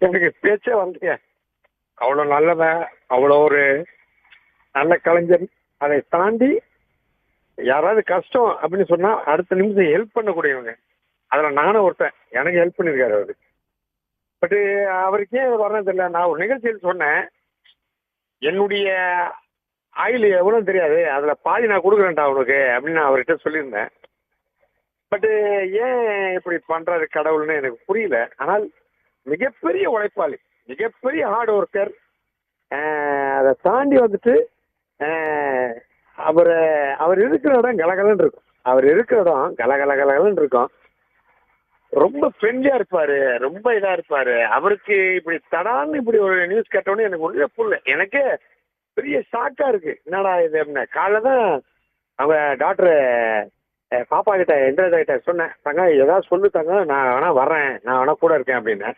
எனக்கு பேச்சே வரலைங்க. அவ்வளோ நல்லவன், அவ்வளோ ஒரு நல்ல கலைஞன். அதை தாண்டி யாராவது கஷ்டம் அப்படின்னு சொன்னா அடுத்த நிமிஷம் ஹெல்ப் பண்ணக்கூடியவங்க. அதுல நானும் ஒருத்தன். எனக்கு ஹெல்ப் பண்ணியிருக்காரு அவரு. பட்டு அவருக்கு ஏன் வரணும் தெரியல. நான் ஒரு நிகழ்ச்சியில் சொன்னேன். என்னுடைய ஆயுள் எவ்வளோன்னு தெரியாது. அதுல பாதி நான் குடுக்குறேன்டா உனக்கு அப்படின்னு நான் அவர்கிட்ட சொல்லியிருந்தேன். பட்டு ஏன் இப்படி பண்றாரு கடவுள்னு எனக்கு புரியல. ஆனால் மிகப்பெரிய உழைப்பாளி, மிகப்பெரிய ஹார்ட் ஒர்க்கர். அதை தாண்டி வந்துட்டு அஹ், அவரு அவர் இருக்கிற இடம் கலகலன்னு இருக்கும். அவர் இருக்கிற இடம் கலகலன்னு இருக்கும். ரொம்ப ஃப்ரெண்ட்லியா இருப்பாரு, ரொம்ப இதா இருப்பாரு. அவருக்கு இப்படி தடான்னு இப்படி ஒரு நியூஸ் கேட்டோன்னே எனக்கு ஒண்ணுமே புரியல. எனக்கே பெரிய ஷாக்கா இருக்கு. என்னடா இது அப்படின்னு. காலைல தான் அவங்க டாக்டர் பாப்பா கிட்ட இந்திரஜா கிட்ட சொன்னேன். தங்க ஏதாவது சொல்லு தங்க, நான் வேணா வர்றேன், நான் வேணா கூட இருக்கேன் அப்படின்னு.